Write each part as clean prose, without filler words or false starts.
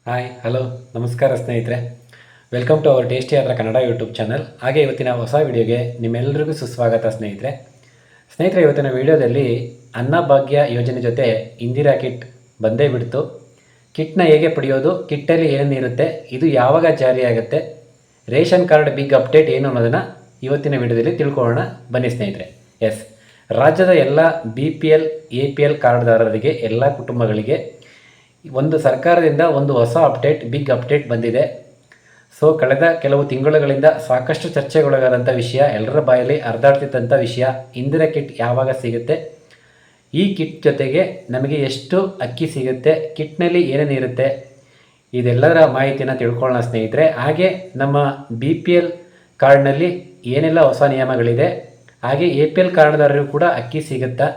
Hi hello ನಮಸ್ಕಾರ ಸ್ನೇಹಿತರೆ. Welcome to our tasty ಯಾತ್ರಾ ಕನ್ನಡ ಯೂಟ್ಯೂಬ್ ಚಾನಲ್. ಹಾಗೆ ಇವತ್ತಿನ ಹೊಸ ವಿಡಿಯೋಗೆ ನಿಮ್ಮೆಲ್ಲರಿಗೂ ಸುಸ್ವಾಗತ ಸ್ನೇಹಿತರೆ. ಇವತ್ತಿನ ವಿಡಿಯೋದಲ್ಲಿ ಅನ್ನಭಾಗ್ಯ ಯೋಜನೆ ಜೊತೆ ಇಂದಿರಾ ಕಿಟ್ ಬಂದೇ ಬಿಡ್ತು. ಕಿಟ್ನ ಹೇಗೆ ಪಡೆಯೋದು, ಕಿಟ್ಟಲ್ಲಿ ಏನೇನಿರುತ್ತೆ, ಇದು ಯಾವಾಗ ಜಾರಿಯಾಗುತ್ತೆ, ರೇಷನ್ ಕಾರ್ಡ್ ಬಿಗ್ ಅಪ್ಡೇಟ್ ಏನು ಅನ್ನೋದನ್ನು ಇವತ್ತಿನ ವಿಡಿಯೋದಲ್ಲಿ ತಿಳ್ಕೊಳ್ಳೋಣ ಬನ್ನಿ ಸ್ನೇಹಿತರೆ. ರಾಜ್ಯದ ಎಲ್ಲ BPL APL ಕಾರ್ಡ್ದಾರರಿಗೆ, ಎಲ್ಲ ಕುಟುಂಬಗಳಿಗೆ ಒಂದು ಸರ್ಕಾರದಿಂದ ಒಂದು ಹೊಸ ಅಪ್ಡೇಟ್, ಬಿಗ್ ಅಪ್ಡೇಟ್ ಬಂದಿದೆ. ಕಳೆದ ಕೆಲವು ತಿಂಗಳುಗಳಿಂದ ಸಾಕಷ್ಟು ಚರ್ಚೆಗೊಳಗಾದಂಥ ವಿಷಯ, ಎಲ್ಲರ ಬಾಯಲ್ಲಿ ಹರಿದಾಡ್ತಿದ್ದಂಥ ವಿಷಯ, ಇಂದಿರಾ ಕಿಟ್ ಯಾವಾಗ ಸಿಗುತ್ತೆ, ಈ ಕಿಟ್ ಜೊತೆಗೆ ನಮಗೆ ಎಷ್ಟು ಅಕ್ಕಿ ಸಿಗುತ್ತೆ, ಕಿಟ್ನಲ್ಲಿ ಏನೇನಿರುತ್ತೆ, ಇದೆಲ್ಲದರ ಮಾಹಿತಿಯನ್ನು ತಿಳ್ಕೊಳ್ಳೋಣ ಸ್ನೇಹಿತರೆ. ಹಾಗೆ ನಮ್ಮ BPL ಕಾರ್ಡ್ನಲ್ಲಿ ಏನೆಲ್ಲ ಹೊಸ ನಿಯಮಗಳಿದೆ, ಹಾಗೆ APL ಕಾರ್ಡ್ದಾರರಿಗೂ ಕೂಡ ಅಕ್ಕಿ ಸಿಗುತ್ತಾ,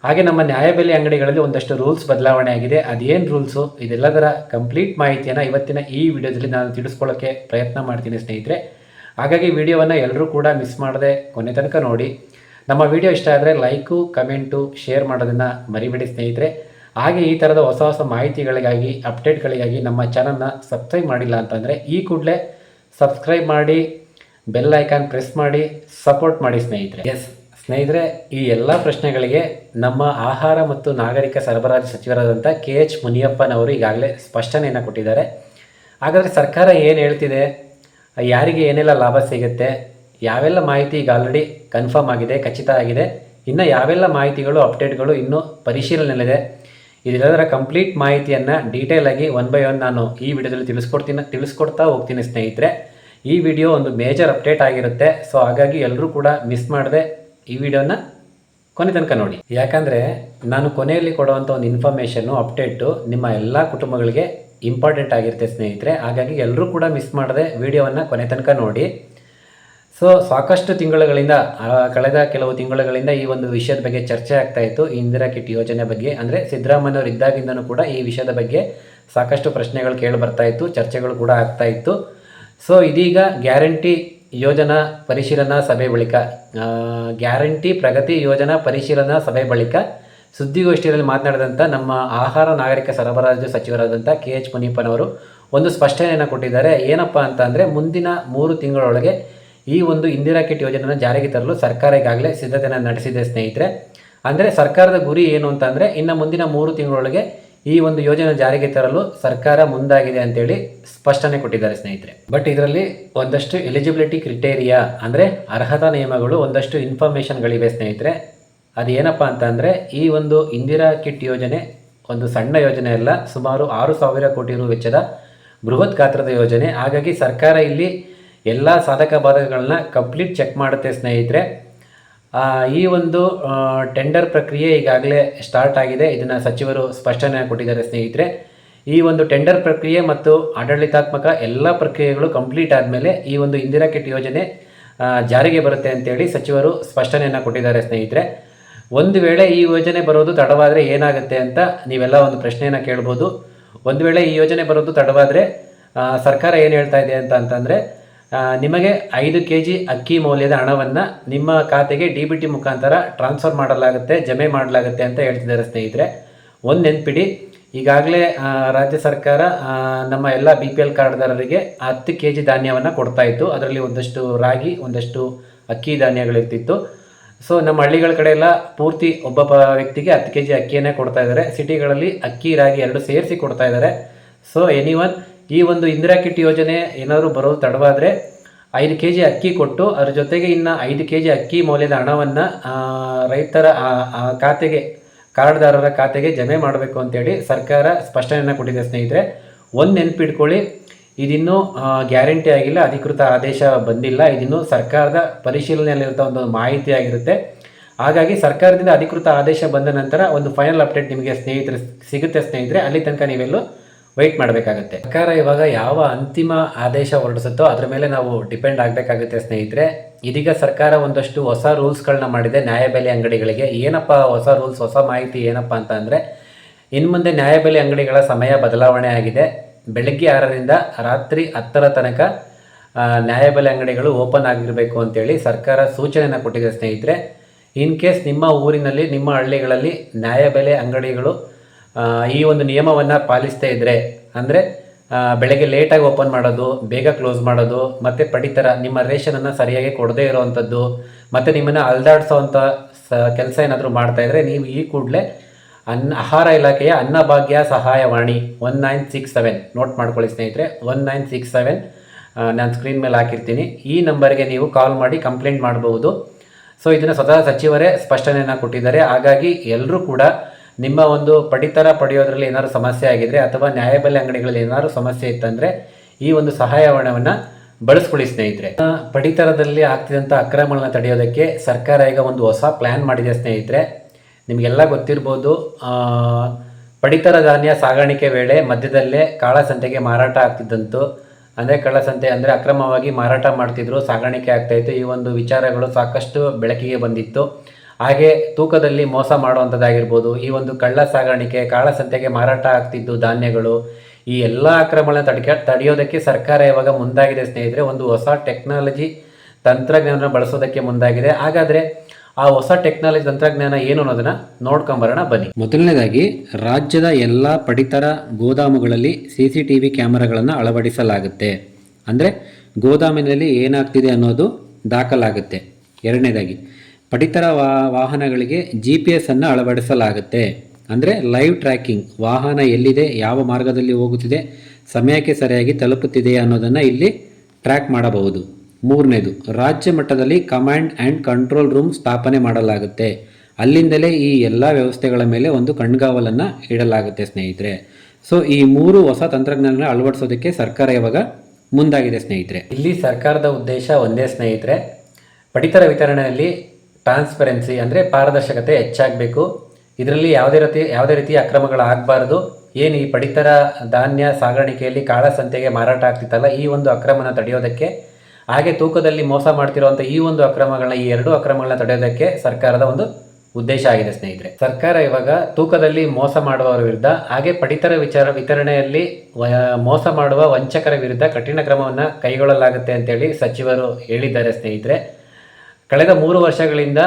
ಹಾಗೆ ನಮ್ಮ ನ್ಯಾಯಬೆಲೆ ಅಂಗಡಿಗಳಲ್ಲಿ ಒಂದಷ್ಟು ರೂಲ್ಸ್ ಬದಲಾವಣೆ ಆಗಿದೆ, ಅದೇನು ರೂಲ್ಸು, ಇದೆಲ್ಲದರ ಕಂಪ್ಲೀಟ್ ಮಾಹಿತಿಯನ್ನು ಇವತ್ತಿನ ಈ ವಿಡಿಯೋದಲ್ಲಿ ನಾನು ತಿಳಿಸ್ಕೊಳ್ಳೋಕ್ಕೆ ಪ್ರಯತ್ನ ಮಾಡ್ತೀನಿ ಸ್ನೇಹಿತರೆ. ಹಾಗಾಗಿ ವಿಡಿಯೋವನ್ನು ಎಲ್ಲರೂ ಕೂಡ ಮಿಸ್ ಮಾಡದೆ ಕೊನೆ ತನಕ ನೋಡಿ. ನಮ್ಮ ವಿಡಿಯೋ ಇಷ್ಟ ಆದರೆ ಲೈಕು, ಕಮೆಂಟು, ಶೇರ್ ಮಾಡೋದನ್ನು ಮರಿಬೇಡಿ ಸ್ನೇಹಿತರೆ. ಹಾಗೆ ಈ ಥರದ ಹೊಸ ಹೊಸ ಮಾಹಿತಿಗಳಿಗಾಗಿ, ಅಪ್ಡೇಟ್ಗಳಿಗಾಗಿ ನಮ್ಮ ಚಾನಲ್ನ ಸಬ್ಸ್ಕ್ರೈಬ್ ಮಾಡಿಲ್ಲ ಅಂತಂದರೆ ಈ ಕೂಡಲೇ ಸಬ್ಸ್ಕ್ರೈಬ್ ಮಾಡಿ, ಬೆಲ್ ಐಕಾನ್ ಪ್ರೆಸ್ ಮಾಡಿ, ಸಪೋರ್ಟ್ ಮಾಡಿ ಸ್ನೇಹಿತರೆ. ಸ್ನೇಹಿತರೆ, ಈ ಎಲ್ಲ ಪ್ರಶ್ನೆಗಳಿಗೆ ನಮ್ಮ ಆಹಾರ ಮತ್ತು ನಾಗರಿಕ ಸರಬರಾಜು ಸಚಿವರಾದಂಥ KH ಮುನಿಯಪ್ಪನವರು ಈಗಾಗಲೇ ಸ್ಪಷ್ಟನೆಯನ್ನು ಕೊಟ್ಟಿದ್ದಾರೆ. ಹಾಗಾದರೆ ಸರ್ಕಾರ ಏನು ಹೇಳ್ತಿದೆ, ಯಾರಿಗೆ ಏನೆಲ್ಲ ಲಾಭ ಸಿಗುತ್ತೆ, ಯಾವೆಲ್ಲ ಮಾಹಿತಿ ಈಗ ಆಲ್ರೆಡಿ ಕನ್ಫರ್ಮ್ ಆಗಿದೆ, ಖಚಿತ ಆಗಿದೆ, ಇನ್ನು ಯಾವೆಲ್ಲ ಮಾಹಿತಿಗಳು, ಅಪ್ಡೇಟ್ಗಳು ಇನ್ನೂ ಪರಿಶೀಲನೆಯಲ್ಲಿದೆ, ಇದೆಲ್ಲದರ ಕಂಪ್ಲೀಟ್ ಮಾಹಿತಿಯನ್ನು ಡೀಟೇಲಾಗಿ ಒನ್ ಬೈ ಒನ್ ನಾನು ಈ ವಿಡಿಯೋದಲ್ಲಿ ತಿಳಿಸ್ಕೊಡ್ತಾ ಹೋಗ್ತೀನಿ ಸ್ನೇಹಿತರೆ. ಈ ವಿಡಿಯೋ ಒಂದು ಮೇಜರ್ ಅಪ್ಡೇಟ್ ಆಗಿರುತ್ತೆ. ಹಾಗಾಗಿ ಎಲ್ಲರೂ ಕೂಡ ಮಿಸ್ ಮಾಡದೆ ಈ ವಿಡಿಯೋನ ಕೊನೆ ತನಕ ನೋಡಿ. ಯಾಕಂದರೆ ನಾನು ಕೊನೆಯಲ್ಲಿ ಕೊಡುವಂಥ ಒಂದು ಇನ್ಫಾರ್ಮೇಷನ್ನು, ಅಪ್ಡೇಟು ನಿಮ್ಮ ಎಲ್ಲ ಕುಟುಂಬಗಳಿಗೆ ಇಂಪಾರ್ಟೆಂಟ್ ಆಗಿರುತ್ತೆ ಸ್ನೇಹಿತರೆ. ಹಾಗಾಗಿ ಎಲ್ಲರೂ ಕೂಡ ಮಿಸ್ ಮಾಡದೆ ವಿಡಿಯೋವನ್ನು ಕೊನೆ ತನಕ ನೋಡಿ. ಸಾಕಷ್ಟು ತಿಂಗಳುಗಳಿಂದ, ಕಳೆದ ಕೆಲವು ತಿಂಗಳುಗಳಿಂದ ಈ ಒಂದು ವಿಷಯದ ಬಗ್ಗೆ ಚರ್ಚೆ ಆಗ್ತಾ ಇತ್ತು. ಇಂದಿರಾ ಕಿಟ್ ಯೋಜನೆ ಬಗ್ಗೆ, ಅಂದರೆ ಸಿದ್ದರಾಮಯ್ಯವರು ಇದ್ದಾಗಿಂದನೂ ಕೂಡ ಈ ವಿಷಯದ ಬಗ್ಗೆ ಸಾಕಷ್ಟು ಪ್ರಶ್ನೆಗಳು ಕೇಳಿ ಬರ್ತಾ ಇತ್ತು, ಚರ್ಚೆಗಳು ಕೂಡ ಆಗ್ತಾ ಇತ್ತು. ಇದೀಗ ಗ್ಯಾರಂಟಿ ಯೋಜನಾ ಪರಿಶೀಲನಾ ಸಭೆ ಬಳಿಕ, ಗ್ಯಾರಂಟಿ ಪ್ರಗತಿ ಯೋಜನಾ ಪರಿಶೀಲನಾ ಸಭೆ ಬಳಿಕ ಸುದ್ದಿಗೋಷ್ಠಿಯಲ್ಲಿ ಮಾತನಾಡಿದಂಥ ನಮ್ಮ ಆಹಾರ ನಾಗರಿಕ ಸರಬರಾಜು ಸಚಿವರಾದಂಥ KH ಮುನಿಯಪ್ಪನವರು ಒಂದು ಸ್ಪಷ್ಟನೆಯನ್ನು ಕೊಟ್ಟಿದ್ದಾರೆ. ಏನಪ್ಪ ಅಂತ ಅಂದರೆ, ಮುಂದಿನ 3 ತಿಂಗಳೊಳಗೆ ಈ ಒಂದು ಇಂದಿರಾ ಕಿಟ್ ಯೋಜನೆಯನ್ನು ಜಾರಿಗೆ ತರಲು ಸರ್ಕಾರ ಈಗಾಗಲೇ ಸಿದ್ಧತೆಯನ್ನು ನಡೆಸಿದೆ ಸ್ನೇಹಿತರೆ. ಅಂದರೆ ಸರ್ಕಾರದ ಗುರಿ ಏನು ಅಂತಂದರೆ, ಇನ್ನು ಮುಂದಿನ 3 ತಿಂಗಳೊಳಗೆ ಈ ಒಂದು ಯೋಜನೆ ಜಾರಿಗೆ ತರಲು ಸರ್ಕಾರ ಮುಂದಾಗಿದೆ ಅಂತೇಳಿ ಸ್ಪಷ್ಟನೆ ಕೊಟ್ಟಿದ್ದಾರೆ ಸ್ನೇಹಿತರೆ. ಬಟ್ ಇದರಲ್ಲಿ ಒಂದಷ್ಟು ಎಲಿಜಿಬಿಲಿಟಿ ಕ್ರಿಟೇರಿಯಾ, ಅಂದರೆ ಅರ್ಹತಾ ನಿಯಮಗಳು, ಒಂದಷ್ಟು ಇನ್ಫಾರ್ಮೇಷನ್ಗಳಿವೆ ಸ್ನೇಹಿತರೆ. ಅದೇನಪ್ಪ ಅಂತ ಅಂದರೆ, ಈ ಒಂದು ಇಂದಿರಾ ಕಿಟ್ ಯೋಜನೆ ಒಂದು ಸಣ್ಣ ಯೋಜನೆ ಅಲ್ಲ, ಸುಮಾರು 6,000 ಕೋಟಿ ರು ವೆಚ್ಚದ ಬೃಹತ್ ಗಾತ್ರದ ಯೋಜನೆ. ಹಾಗಾಗಿ ಸರ್ಕಾರ ಇಲ್ಲಿ ಎಲ್ಲ ಸಾಧಕ ಬಾಧಕಗಳನ್ನ ಕಂಪ್ಲೀಟ್ ಚೆಕ್ ಮಾಡುತ್ತೆ ಸ್ನೇಹಿತರೆ. ಈ ಒಂದು ಟೆಂಡರ್ ಪ್ರಕ್ರಿಯೆ ಈಗಾಗಲೇ ಸ್ಟಾರ್ಟ್ ಆಗಿದೆ. ಇದನ್ನು ಸಚಿವರು ಸ್ಪಷ್ಟನೆ ಕೊಟ್ಟಿದ್ದಾರೆ ಸ್ನೇಹಿತರೆ. ಈ ಒಂದು ಟೆಂಡರ್ ಪ್ರಕ್ರಿಯೆ ಮತ್ತು ಆಡಳಿತಾತ್ಮಕ ಎಲ್ಲ ಪ್ರಕ್ರಿಯೆಗಳು ಕಂಪ್ಲೀಟ್ ಆದಮೇಲೆ ಈ ಒಂದು ಇಂದಿರಾ ಕಿಟ್ ಯೋಜನೆ ಜಾರಿಗೆ ಬರುತ್ತೆ ಅಂತೇಳಿ ಸಚಿವರು ಸ್ಪಷ್ಟನೆಯನ್ನು ಕೊಟ್ಟಿದ್ದಾರೆ ಸ್ನೇಹಿತರೆ. ಒಂದು ವೇಳೆ ಈ ಯೋಜನೆ ಬರೋದು ತಡವಾದರೆ ಏನಾಗುತ್ತೆ ಅಂತ ನೀವೆಲ್ಲ ಒಂದು ಪ್ರಶ್ನೆಯನ್ನು ಕೇಳ್ಬೋದು. ಒಂದು ವೇಳೆ ಈ ಯೋಜನೆ ಬರೋದು ತಡವಾದರೆ ಸರ್ಕಾರ ಏನು ಹೇಳ್ತಾ ಇದೆ ಅಂತಂದರೆ, ನಿಮಗೆ 5 kg ಅಕ್ಕಿ ಮೌಲ್ಯದ ಹಣವನ್ನು ನಿಮ್ಮ ಖಾತೆಗೆ DBT ಮುಖಾಂತರ ಟ್ರಾನ್ಸ್ಫರ್ ಮಾಡಲಾಗುತ್ತೆ, ಜಮೆ ಮಾಡಲಾಗುತ್ತೆ ಅಂತ ಹೇಳ್ತಿದ್ದಾರೆ ಸ್ನೇಹಿತರೆ. ಒಂದು ನೆನ್ಪಿಡಿ, ಈಗಾಗಲೇ ರಾಜ್ಯ ಸರ್ಕಾರ ನಮ್ಮ ಎಲ್ಲ BPL ಕಾರ್ಡ್ದಾರರಿಗೆ 10 kg ಧಾನ್ಯವನ್ನು ಕೊಡ್ತಾ ಇತ್ತು. ಅದರಲ್ಲಿ ಒಂದಷ್ಟು ರಾಗಿ, ಒಂದಷ್ಟು ಅಕ್ಕಿ ಧಾನ್ಯಗಳಿರ್ತಿತ್ತು. ನಮ್ಮ ಹಳ್ಳಿಗಳ ಕಡೆ ಎಲ್ಲ ಪೂರ್ತಿ ಒಬ್ಬ ವ್ಯಕ್ತಿಗೆ 10 kg ಅಕ್ಕಿಯನ್ನೇ ಕೊಡ್ತಾ ಇದ್ದಾರೆ. ಸಿಟಿಗಳಲ್ಲಿ ಅಕ್ಕಿ, ರಾಗಿ ಎರಡು ಸೇರಿಸಿ ಕೊಡ್ತಾ ಇದ್ದಾರೆ. ಎನಿವನ್, ಈ ಒಂದು ಇಂದಿರಾ ಕಿಟ್ ಯೋಜನೆ ಏನಾದರೂ ಬರೋದು ತಡವಾದರೆ 5 kg ಅಕ್ಕಿ ಕೊಟ್ಟು, ಅದರ ಜೊತೆಗೆ ಇನ್ನು 5 kg ಅಕ್ಕಿ ಮೌಲ್ಯದ ಹಣವನ್ನು ರೈತರ ಖಾತೆಗೆ, ಕಾರ್ಡ್ದಾರರ ಖಾತೆಗೆ ಜಮೆ ಮಾಡಬೇಕು ಅಂತೇಳಿ ಸರ್ಕಾರ ಸ್ಪಷ್ಟನೆಯನ್ನು ಕೊಟ್ಟಿದೆ ಸ್ನೇಹಿತರೆ. ಒಂದು ನೆನಪಿಟ್ಕೊಳ್ಳಿ, ಇದಿನ್ನೂ ಗ್ಯಾರಂಟಿ ಆಗಿಲ್ಲ, ಅಧಿಕೃತ ಆದೇಶ ಬಂದಿಲ್ಲ, ಇದಿನ್ನೂ ಸರ್ಕಾರದ ಪರಿಶೀಲನೆಯಲ್ಲಿರುವಂಥ ಒಂದು ಮಾಹಿತಿ ಆಗಿರುತ್ತೆ. ಹಾಗಾಗಿ ಸರ್ಕಾರದಿಂದ ಅಧಿಕೃತ ಆದೇಶ ಬಂದ ನಂತರ ಒಂದು ಫೈನಲ್ ಅಪ್ಡೇಟ್ ನಿಮಗೆ ಸಿಗುತ್ತೆ ಸ್ನೇಹಿತರೆ. ಅಲ್ಲಿ ತನಕ ನೀವೆಲ್ಲೂ ವೆಯ್ಟ್ ಮಾಡಬೇಕಾಗುತ್ತೆ. ಸರ್ಕಾರ ಇವಾಗ ಯಾವ ಅಂತಿಮ ಆದೇಶ ಹೊರಡಿಸುತ್ತೋ ಅದರ ಮೇಲೆ ನಾವು ಡಿಪೆಂಡ್ ಆಗಬೇಕಾಗುತ್ತೆ ಸ್ನೇಹಿತರೆ. ಇದೀಗ ಸರ್ಕಾರ ಒಂದಷ್ಟು ಹೊಸ ರೂಲ್ಸ್ಗಳನ್ನ ಮಾಡಿದೆ ನ್ಯಾಯಬೆಲೆ ಅಂಗಡಿಗಳಿಗೆ. ಏನಪ್ಪ ಹೊಸ ರೂಲ್ಸ್, ಹೊಸ ಮಾಹಿತಿ ಏನಪ್ಪ ಅಂತ ಅಂದರೆ, ಇನ್ನು ಮುಂದೆ ನ್ಯಾಯಬೆಲೆ ಅಂಗಡಿಗಳ ಸಮಯ ಬದಲಾವಣೆ ಆಗಿದೆ. ಬೆಳಗ್ಗೆ 6ರಿಂದ ರಾತ್ರಿ 10 ತನಕ ನ್ಯಾಯಬೆಲೆ ಅಂಗಡಿಗಳು ಓಪನ್ ಆಗಿರಬೇಕು ಅಂತೇಳಿ ಸರ್ಕಾರ ಸೂಚನೆಯನ್ನು ಕೊಟ್ಟಿದೆ ಸ್ನೇಹಿತರೆ. ಇನ್ ಕೇಸ್ ನಿಮ್ಮ ಊರಿನಲ್ಲಿ, ನಿಮ್ಮ ಹಳ್ಳಿಗಳಲ್ಲಿ ನ್ಯಾಯಬೆಲೆ ಅಂಗಡಿಗಳು ಈ ಒಂದು ನಿಯಮವನ್ನು ಪಾಲಿಸ್ತಾ ಇದ್ದರೆ, ಅಂದರೆ ಬೆಳಗ್ಗೆ ಲೇಟಾಗಿ ಓಪನ್ ಮಾಡೋದು, ಬೇಗ ಕ್ಲೋಸ್ ಮಾಡೋದು, ಮತ್ತು ಪಡಿತರ ನಿಮ್ಮ ರೇಷನನ್ನು ಸರಿಯಾಗಿ ಕೊಡದೇ ಇರೋವಂಥದ್ದು, ಮತ್ತು ನಿಮ್ಮನ್ನು ಅಲ್ದಾಡಿಸೋವಂಥ ಕೆಲಸ ಏನಾದರೂ ಮಾಡ್ತಾಯಿದ್ರೆ ನೀವು ಈ ಕೂಡಲೇ ಆಹಾರ ಇಲಾಖೆಯ ಅನ್ನಭಾಗ್ಯ ಸಹಾಯವಾಣಿ 1967 ನೋಟ್ ಮಾಡ್ಕೊಳ್ಳಿ ಸ್ನೇಹಿತರೆ. 1967 ನಾನು ಸ್ಕ್ರೀನ್ ಮೇಲೆ ಹಾಕಿರ್ತೀನಿ. ಈ ನಂಬರ್ಗೆ ನೀವು ಕಾಲ್ ಮಾಡಿ ಕಂಪ್ಲೇಂಟ್ ಮಾಡಬಹುದು. ಸೊ ಇದನ್ನು ಸ್ವತಃ ಸಚಿವರೇ ಸ್ಪಷ್ಟನೆಯನ್ನು ಕೊಟ್ಟಿದ್ದಾರೆ. ಹಾಗಾಗಿ ಎಲ್ಲರೂ ಕೂಡ ನಿಮ್ಮ ಒಂದು ಪಡಿತರ ಪಡೆಯೋದ್ರಲ್ಲಿ ಏನಾದರೂ ಸಮಸ್ಯೆ ಆಗಿದ್ರೆ ಅಥವಾ ನ್ಯಾಯಬೆಲೆ ಅಂಗಡಿಗಳಲ್ಲಿ ಏನಾದರೂ ಸಮಸ್ಯೆ ಇತ್ತಂದರೆ ಈ ಒಂದು ಸಹಾಯವಾಣಿಯನ್ನು ಬಳಸ್ಕೊಳ್ಳಿ ಸ್ನೇಹಿತರೆ. ಪಡಿತರದಲ್ಲಿ ಆಗ್ತಿದ್ದಂಥ ಅಕ್ರಮಗಳನ್ನ ತಡೆಯೋದಕ್ಕೆ ಸರ್ಕಾರ ಈಗ ಒಂದು ಹೊಸ ಪ್ಲ್ಯಾನ್ ಮಾಡಿದೆ ಸ್ನೇಹಿತರೆ. ನಿಮಗೆಲ್ಲ ಗೊತ್ತಿರ್ಬೋದು, ಪಡಿತರ ಧಾನ್ಯ ಸಾಗಾಣಿಕೆ ವೇಳೆ ಮಧ್ಯದಲ್ಲೇ ಕಾಳಸಂತೆಗೆ ಮಾರಾಟ ಆಗ್ತಿದ್ದಂತು. ಅಂದರೆ ಕಳ್ಳಸಂತೆ ಅಂದರೆ ಅಕ್ರಮವಾಗಿ ಮಾರಾಟ ಮಾಡ್ತಿದ್ರು, ಸಾಗಾಣಿಕೆ ಆಗ್ತಾಯಿತ್ತು. ಈ ಒಂದು ವಿಚಾರಗಳು ಸಾಕಷ್ಟು ಬೆಳಕಿಗೆ ಬಂದಿತ್ತು. ಹಾಗೆ ತೂಕದಲ್ಲಿ ಮೋಸ ಮಾಡುವಂಥದ್ದಾಗಿರ್ಬೋದು, ಈ ಒಂದು ಕಳ್ಳ ಸಾಗಾಣಿಕೆ, ಕಾಳಸಂತೆಗೆ ಮಾರಾಟ ಆಗ್ತಿದ್ದು ಧಾನ್ಯಗಳು, ಈ ಎಲ್ಲ ಅಕ್ರಮಗಳನ್ನ ತಡೆಯೋದಕ್ಕೆ ಸರ್ಕಾರ ಇವಾಗ ಮುಂದಾಗಿದೆ ಸ್ನೇಹಿತರೆ. ಒಂದು ಹೊಸ ಟೆಕ್ನಾಲಜಿ ತಂತ್ರಜ್ಞಾನ ಬಳಸೋದಕ್ಕೆ ಮುಂದಾಗಿದೆ. ಹಾಗಾದರೆ ಆ ಹೊಸ ಟೆಕ್ನಾಲಜಿ ತಂತ್ರಜ್ಞಾನ ಏನು ಅನ್ನೋದನ್ನು ನೋಡ್ಕೊಂಬರೋಣ ಬನ್ನಿ. ಮೊದಲನೇದಾಗಿ ರಾಜ್ಯದ ಎಲ್ಲ ಪಡಿತರ ಗೋದಾಮುಗಳಲ್ಲಿ CCTV ಕ್ಯಾಮರಾಗಳನ್ನು ಅಳವಡಿಸಲಾಗುತ್ತೆ. ಅಂದರೆ ಗೋದಾಮಿನಲ್ಲಿ ಏನಾಗ್ತಿದೆ ಅನ್ನೋದು ದಾಖಲಾಗುತ್ತೆ. ಎರಡನೇದಾಗಿ ಪಡಿತರ ವಾಹನಗಳಿಗೆ GPS ಅನ್ನು ಅಳವಡಿಸಲಾಗುತ್ತೆ. ಅಂದರೆ ಲೈವ್ ಟ್ರ್ಯಾಕಿಂಗ್, ವಾಹನ ಎಲ್ಲಿದೆ, ಯಾವ ಮಾರ್ಗದಲ್ಲಿ ಹೋಗುತ್ತಿದೆ, ಸಮಯಕ್ಕೆ ಸರಿಯಾಗಿ ತಲುಪುತ್ತಿದೆ ಅನ್ನೋದನ್ನು ಇಲ್ಲಿ ಟ್ರ್ಯಾಕ್ ಮಾಡಬಹುದು. ಮೂರನೇದು, ರಾಜ್ಯ ಮಟ್ಟದಲ್ಲಿ ಕಮಾಂಡ್ ಆ್ಯಂಡ್ ಕಂಟ್ರೋಲ್ ರೂಮ್ ಸ್ಥಾಪನೆ ಮಾಡಲಾಗುತ್ತೆ. ಅಲ್ಲಿಂದಲೇ ಈ ಎಲ್ಲ ವ್ಯವಸ್ಥೆಗಳ ಮೇಲೆ ಒಂದು ಕಣ್ಗಾವಲನ್ನು ಇಡಲಾಗುತ್ತೆ ಸ್ನೇಹಿತರೆ. ಸೊ ಈ 3 ಹೊಸ ತಂತ್ರಜ್ಞಾನ ಅಳವಡಿಸೋದಕ್ಕೆ ಸರ್ಕಾರ ಇವಾಗ ಮುಂದಾಗಿದೆ ಸ್ನೇಹಿತರೆ. ಇಲ್ಲಿ ಸರ್ಕಾರದ ಉದ್ದೇಶ ಒಂದೇ ಸ್ನೇಹಿತರೆ, ಪಡಿತರ ವಿತರಣೆಯಲ್ಲಿ ಟ್ರಾನ್ಸ್ಪರೆನ್ಸಿ ಅಂದರೆ ಪಾರದರ್ಶಕತೆ ಹೆಚ್ಚಾಗಬೇಕು. ಇದರಲ್ಲಿ ಯಾವುದೇ ರೀತಿಯ ಅಕ್ರಮಗಳಾಗಬಾರ್ದು. ಏನು ಈ ಪಡಿತರ ಧಾನ್ಯ ಸಾಗಾಣಿಕೆಯಲ್ಲಿ ಕಾಳಸಂತೆಗೆ ಮಾರಾಟ ಆಗ್ತಿತ್ತಲ್ಲ, ಈ ಒಂದು ಅಕ್ರಮನ ತಡೆಯೋದಕ್ಕೆ, ಹಾಗೆ ತೂಕದಲ್ಲಿ ಮೋಸ ಮಾಡ್ತಿರುವಂಥ ಈ ಒಂದು ಅಕ್ರಮಗಳನ್ನ, ಈ 2 ಅಕ್ರಮಗಳನ್ನ ತಡೆಯೋದಕ್ಕೆ ಸರ್ಕಾರದ ಒಂದು ಉದ್ದೇಶ ಆಗಿದೆ ಸ್ನೇಹಿತರೆ. ಸರ್ಕಾರ ಇವಾಗ ತೂಕದಲ್ಲಿ ಮೋಸ ಮಾಡುವವರ ವಿರುದ್ಧ, ಹಾಗೆ ಪಡಿತರ ವಿತರಣೆಯಲ್ಲಿ ಮೋಸ ಮಾಡುವ ವಂಚಕರ ವಿರುದ್ಧ ಕಠಿಣ ಕ್ರಮವನ್ನು ಕೈಗೊಳ್ಳಲಾಗುತ್ತೆ ಅಂತೇಳಿ ಸಚಿವರು ಹೇಳಿದ್ದಾರೆ ಸ್ನೇಹಿತರೆ. ಕಳೆದ 3 ವರ್ಷಗಳಿಂದ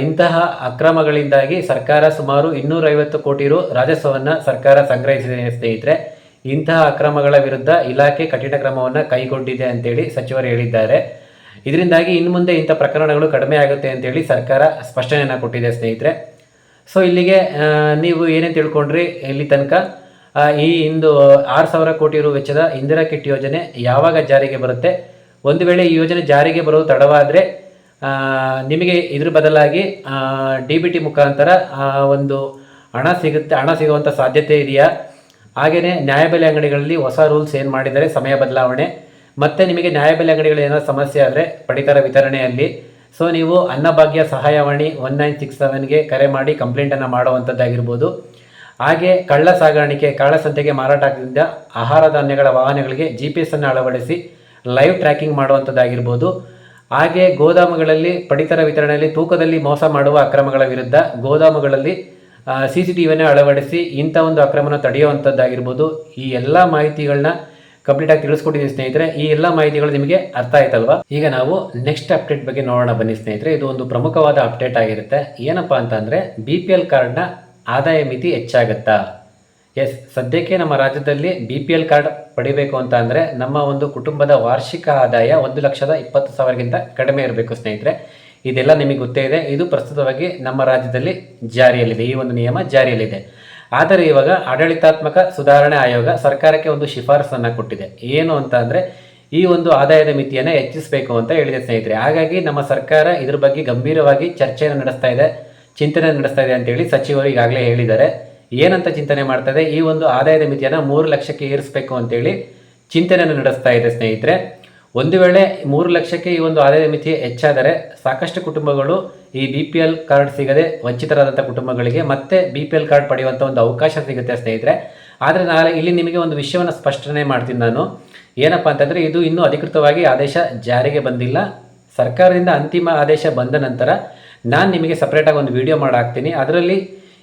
ಇಂತಹ ಅಕ್ರಮಗಳಿಂದಾಗಿ ಸರ್ಕಾರ ಸುಮಾರು 250 ಕೋಟಿ ರು ರಾಜಸ್ವವನ್ನು ಸರ್ಕಾರ ಸಂಗ್ರಹಿಸಿದೆ ಸ್ನೇಹಿತರೆ. ಇಂತಹ ಅಕ್ರಮಗಳ ವಿರುದ್ಧ ಇಲಾಖೆ ಕಠಿಣ ಕ್ರಮವನ್ನು ಕೈಗೊಂಡಿದೆ ಅಂತೇಳಿ ಸಚಿವರು ಹೇಳಿದ್ದಾರೆ. ಇದರಿಂದಾಗಿ ಇನ್ನು ಮುಂದೆ ಇಂಥ ಪ್ರಕರಣಗಳು ಕಡಿಮೆ ಆಗುತ್ತೆ ಅಂತೇಳಿ ಸರ್ಕಾರ ಸ್ಪಷ್ಟನೆಯನ್ನು ಕೊಟ್ಟಿದೆ ಸ್ನೇಹಿತರೆ. ಸೊ ಇಲ್ಲಿಗೆ ನೀವು ಏನೇನು ತಿಳ್ಕೊಂಡ್ರಿ ಇಲ್ಲಿ ತನಕ, ಈ ಇಂದು 6,000 ಕೋಟಿ ರು ವೆಚ್ಚದ ಇಂದಿರಾ ಕಿಟ್ ಯೋಜನೆ ಯಾವಾಗ ಜಾರಿಗೆ ಬರುತ್ತೆ, ಒಂದು ವೇಳೆ ಈ ಯೋಜನೆ ಜಾರಿಗೆ ಬರೋದು ತಡವಾದರೆ ನಿಮಗೆ ಇದ್ರ ಬದಲಾಗಿ DBT ಮುಖಾಂತರ ಒಂದು ಹಣ ಸಿಗುವಂಥ ಸಾಧ್ಯತೆ ಇದೆಯಾ? ಹಾಗೆಯೇ ನ್ಯಾಯಬೆಲೆ ಅಂಗಡಿಗಳಲ್ಲಿ ಹೊಸ ರೂಲ್ಸ್ ಏನು ಮಾಡಿದ್ದಾರೆ, ಸಮಯ ಬದಲಾವಣೆ, ಮತ್ತು ನಿಮಗೆ ನ್ಯಾಯಬೆಲೆ ಅಂಗಡಿಗಳಲ್ಲಿ ಏನಾದರೂ ಸಮಸ್ಯೆ ಆದರೆ ಪಡಿತರ ವಿತರಣೆಯಲ್ಲಿ, ಸೊ ನೀವು ಅನ್ನಭಾಗ್ಯ ಸಹಾಯವಾಣಿ 1967ಗೆ ಕರೆ ಮಾಡಿ ಕಂಪ್ಲೇಂಟನ್ನು ಮಾಡುವಂಥದ್ದಾಗಿರ್ಬೋದು. ಹಾಗೆ ಕಳ್ಳ ಸಾಗಾಣಿಕೆ, ಕಾಳಸಂತೆಗೆ ಮಾರಾಟ ಆಗ್ತಿದ್ದ ಆಹಾರ ಧಾನ್ಯಗಳ ವಾಹನಗಳಿಗೆ GPS ಅನ್ನು ಅಳವಡಿಸಿ ಲೈವ್ ಟ್ರ್ಯಾಕಿಂಗ್ ಮಾಡುವಂಥದ್ದಾಗಿರ್ಬೋದು. ಹಾಗೆ ಗೋದಾಮುಗಳಲ್ಲಿ ಪಡಿತರ ವಿತರಣೆಯಲ್ಲಿ ತೂಕದಲ್ಲಿ ಮೋಸ ಮಾಡುವ ಅಕ್ರಮಗಳ ವಿರುದ್ಧ ಗೋದಾಮುಗಳಲ್ಲಿ CCTVಯನ್ನು ಅಳವಡಿಸಿ ಇಂಥ ಒಂದು ಅಕ್ರಮನ ತಡೆಯುವಂಥದ್ದಾಗಿರ್ಬೋದು. ಈ ಎಲ್ಲ ಮಾಹಿತಿಗಳನ್ನ ಕಂಪ್ಲೀಟಾಗಿ ತಿಳಿಸ್ಕೊಟ್ಟಿದ್ದೀನಿ ಸ್ನೇಹಿತರೆ. ಈ ಎಲ್ಲ ಮಾಹಿತಿಗಳು ನಿಮಗೆ ಅರ್ಥ ಆಯ್ತಲ್ವಾ? ಈಗ ನಾವು ನೆಕ್ಸ್ಟ್ ಅಪ್ಡೇಟ್ ಬಗ್ಗೆ ನೋಡೋಣ ಬನ್ನಿ ಸ್ನೇಹಿತರೆ. ಇದು ಒಂದು ಪ್ರಮುಖವಾದ ಅಪ್ಡೇಟ್ ಆಗಿರುತ್ತೆ. ಏನಪ್ಪ ಅಂತಂದರೆ BPL ಕಾರ್ಡ್ನ ಆದಾಯ ಮಿತಿ ಹೆಚ್ಚಾಗುತ್ತಾ? ಎಸ್, ಸದ್ಯಕ್ಕೆ ನಮ್ಮ ರಾಜ್ಯದಲ್ಲಿ BPL ಕಾರ್ಡ್ ಪಡಿಬೇಕು ಅಂತ ಅಂದರೆ ನಮ್ಮ ಒಂದು ಕುಟುಂಬದ ವಾರ್ಷಿಕ ಆದಾಯ 1,20,000ಗಿಂತ ಕಡಿಮೆ ಇರಬೇಕು ಸ್ನೇಹಿತರೆ. ಇದೆಲ್ಲ ನಿಮಗೆ ಗೊತ್ತೇ ಇದೆ. ಇದು ಪ್ರಸ್ತುತವಾಗಿ ನಮ್ಮ ರಾಜ್ಯದಲ್ಲಿ ಜಾರಿಯಲ್ಲಿದೆ, ಈ ಒಂದು ನಿಯಮ ಜಾರಿಯಲ್ಲಿದೆ. ಆದರೆ ಇವಾಗ ಆಡಳಿತಾತ್ಮಕ ಸುಧಾರಣೆ ಆಯೋಗ ಸರ್ಕಾರಕ್ಕೆ ಒಂದು ಶಿಫಾರಸನ್ನು ಕೊಟ್ಟಿದೆ. ಏನು ಅಂತ ಅಂದರೆ ಈ ಒಂದು ಆದಾಯದ ಮಿತಿಯನ್ನು ಹೆಚ್ಚಿಸಬೇಕು ಅಂತ ಹೇಳಿದೆ ಸ್ನೇಹಿತರೆ. ಹಾಗಾಗಿ ನಮ್ಮ ಸರ್ಕಾರ ಇದ್ರ ಬಗ್ಗೆ ಗಂಭೀರವಾಗಿ ಚರ್ಚೆಯನ್ನು ನಡೆಸ್ತಾ ಇದೆ, ಚಿಂತನೆ ನಡೆಸ್ತಾ ಇದೆ ಅಂತೇಳಿ ಸಚಿವರು ಈಗಾಗಲೇ ಹೇಳಿದ್ದಾರೆ. ಏನಂತ ಚಿಂತನೆ ಮಾಡ್ತಾ ಇದೆ, ಈ ಒಂದು ಆದಾಯದ ಮಿತಿಯನ್ನು 3 ಲಕ್ಷಕ್ಕೆ ಏರಿಸಬೇಕು ಅಂತೇಳಿ ಚಿಂತನೆಯನ್ನು ನಡೆಸ್ತಾ ಇದೆ ಸ್ನೇಹಿತರೆ. ಒಂದು ವೇಳೆ 3 ಲಕ್ಷಕ್ಕೆ ಈ ಒಂದು ಆದಾಯದ ಮಿತಿ ಹೆಚ್ಚಾದರೆ ಸಾಕಷ್ಟು ಕುಟುಂಬಗಳು ಈ BPL ಕಾರ್ಡ್ ಸಿಗದೆ ವಂಚಿತರಾದಂಥ ಕುಟುಂಬಗಳಿಗೆ ಮತ್ತೆ BPL ಕಾರ್ಡ್ ಪಡೆಯುವಂಥ ಒಂದು ಅವಕಾಶ ಸಿಗುತ್ತೆ ಸ್ನೇಹಿತರೆ. ಆದರೆ ಇಲ್ಲಿ ನಿಮಗೆ ಒಂದು ವಿಷಯವನ್ನು ಸ್ಪಷ್ಟನೆ ಮಾಡ್ತೀನಿ ನಾನು. ಏನಪ್ಪ ಅಂತಂದರೆ ಇದು ಇನ್ನೂ ಅಧಿಕೃತವಾಗಿ ಆದೇಶ ಜಾರಿಗೆ ಬಂದಿಲ್ಲ. ಸರ್ಕಾರದಿಂದ ಅಂತಿಮ ಆದೇಶ ಬಂದ ನಂತರ ನಾನು ನಿಮಗೆ ಸಪ್ರೇಟಾಗಿ ಒಂದು ವಿಡಿಯೋ ಮಾಡಾಕ್ತೀನಿ. ಅದರಲ್ಲಿ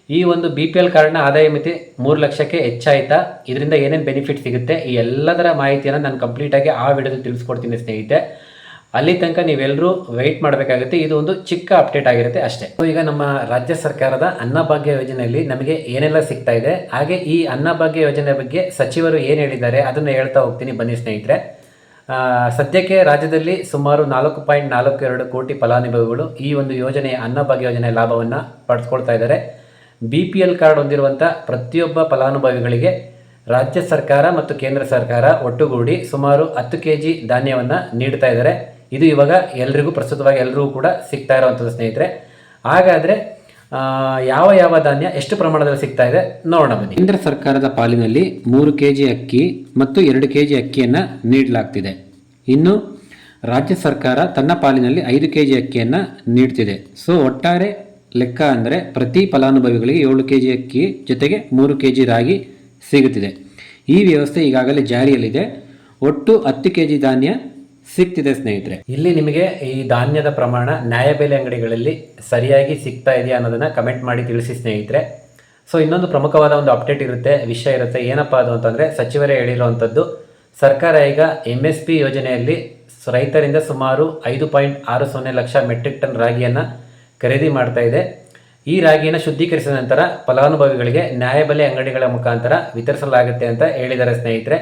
ಈ ಒಂದು BPL ಕಾರ್ಡ್ನ ಆದಾಯ ಮಿತಿ 3 ಲಕ್ಷಕ್ಕೆ ಹೆಚ್ಚಾಯ್ತಾ, ಇದರಿಂದ ಏನೇನು ಬೆನಿಫಿಟ್ ಸಿಗುತ್ತೆ, ಈ ಎಲ್ಲದರ ಮಾಹಿತಿಯನ್ನು ನಾನು ಕಂಪ್ಲೀಟಾಗಿ ಆ ವಿಡಿಯೋದಲ್ಲಿ ತಿಳಿಸ್ಕೊಡ್ತೀನಿ ಸ್ನೇಹಿತೆ. ಅಲ್ಲಿ ತನಕ ನೀವೆಲ್ಲರೂ ವೆಯ್ಟ್ ಮಾಡಬೇಕಾಗುತ್ತೆ. ಇದು ಒಂದು ಚಿಕ್ಕ ಅಪ್ಡೇಟ್ ಆಗಿರುತ್ತೆ ಅಷ್ಟೇ. ಈಗ ನಮ್ಮ ರಾಜ್ಯ ಸರ್ಕಾರದ ಅನ್ನಭಾಗ್ಯ ಯೋಜನೆಯಲ್ಲಿ ನಮಗೆ ಏನೆಲ್ಲ ಸಿಗ್ತಾ ಇದೆ, ಹಾಗೆ ಈ ಅನ್ನಭಾಗ್ಯ ಯೋಜನೆ ಬಗ್ಗೆ ಸಚಿವರು ಏನು ಹೇಳಿದ್ದಾರೆ ಅದನ್ನು ಹೇಳ್ತಾ ಹೋಗ್ತೀನಿ ಬನ್ನಿ ಸ್ನೇಹಿತರೆ. ಸದ್ಯಕ್ಕೆ ರಾಜ್ಯದಲ್ಲಿ ಸುಮಾರು 4.42 ಕೋಟಿ ಫಲಾನುಭವಿಗಳು ಈ ಒಂದು ಯೋಜನೆಯ ಅನ್ನಭಾಗ್ಯ ಯೋಜನೆಯ ಲಾಭವನ್ನು ಪಡೆದುಕೊಳ್ತಾ ಇದ್ದಾರೆ. BPL ಕಾರ್ಡ್ ಹೊಂದಿರುವಂಥ ಪ್ರತಿಯೊಬ್ಬ ಫಲಾನುಭವಿಗಳಿಗೆ ರಾಜ್ಯ ಸರ್ಕಾರ ಮತ್ತು ಕೇಂದ್ರ ಸರ್ಕಾರ ಒಟ್ಟುಗೂಡಿ ಸುಮಾರು 10 kg ಧಾನ್ಯವನ್ನು ನೀಡ್ತಾ ಇದ್ದಾರೆ. ಇದು ಇವಾಗ ಪ್ರಸ್ತುತವಾಗಿ ಎಲ್ರಿಗೂ ಕೂಡ ಸಿಗ್ತಾ ಇರುವಂಥದ್ದು ಸ್ನೇಹಿತರೆ. ಹಾಗಾದರೆ ಯಾವ ಧಾನ್ಯ ಎಷ್ಟು ಪ್ರಮಾಣದಲ್ಲಿ ಸಿಗ್ತಾ ಇದೆ ನೋಡೋಣ ಬನ್ನಿ. ಕೇಂದ್ರ ಸರ್ಕಾರದ ಪಾಲಿನಲ್ಲಿ 3 kg ಅಕ್ಕಿ ಮತ್ತು 2 kg ಅಕ್ಕಿಯನ್ನು ನೀಡಲಾಗ್ತಿದೆ. ಇನ್ನು ರಾಜ್ಯ ಸರ್ಕಾರ ತನ್ನ ಪಾಲಿನಲ್ಲಿ 5 kg ಅಕ್ಕಿಯನ್ನು ನೀಡ್ತಿದೆ. ಸೊ ಒಟ್ಟಾರೆ ಲೆಕ್ಕ ಅಂದರೆ ಪ್ರತಿ ಫಲಾನುಭವಿಗಳಿಗೆ 7 kg ಅಕ್ಕಿ ಜೊತೆಗೆ 3 kg ರಾಗಿ ಸಿಗುತ್ತಿದೆ. ಈ ವ್ಯವಸ್ಥೆ ಈಗಾಗಲೇ ಜಾರಿಯಲ್ಲಿದೆ. ಒಟ್ಟು 10 kg ಧಾನ್ಯ ಸಿಗ್ತಿದೆ ಸ್ನೇಹಿತರೆ. ಇಲ್ಲಿ ನಿಮಗೆ ಈ ಧಾನ್ಯದ ಪ್ರಮಾಣ ನ್ಯಾಯಬೆಲೆ ಅಂಗಡಿಗಳಲ್ಲಿ ಸರಿಯಾಗಿ ಸಿಗ್ತಾ ಇದೆಯಾ ಅನ್ನೋದನ್ನು ಕಮೆಂಟ್ ಮಾಡಿ ತಿಳಿಸಿ ಸ್ನೇಹಿತರೆ. ಸೊ ಇನ್ನೊಂದು ಪ್ರಮುಖವಾದ ಒಂದು ಅಪ್ಡೇಟ್ ವಿಷಯ ಇರುತ್ತೆ. ಏನಪ್ಪ ಅದು ಅಂತಂದರೆ, ಸಚಿವರೇ ಹೇಳಿರುವಂಥದ್ದು, ಸರ್ಕಾರ ಈಗ MSP ಯೋಜನೆಯಲ್ಲಿ ರೈತರಿಂದ ಸುಮಾರು 5.60 ಲಕ್ಷ ಮೆಟ್ರಿಕ್ ಟನ್ ರಾಗಿಯನ್ನು ಖರೀದಿ ಮಾಡ್ತಾ ಇದೆ. ಈ ರಾಗಿಯನ್ನು ಶುದ್ಧೀಕರಿಸಿದ ನಂತರ ಫಲಾನುಭವಿಗಳಿಗೆ ನ್ಯಾಯಬೆಲೆ ಅಂಗಡಿಗಳ ಮುಖಾಂತರ ವಿತರಿಸಲಾಗುತ್ತೆ ಅಂತ ಹೇಳಿದ್ದಾರೆ ಸ್ನೇಹಿತರೆ.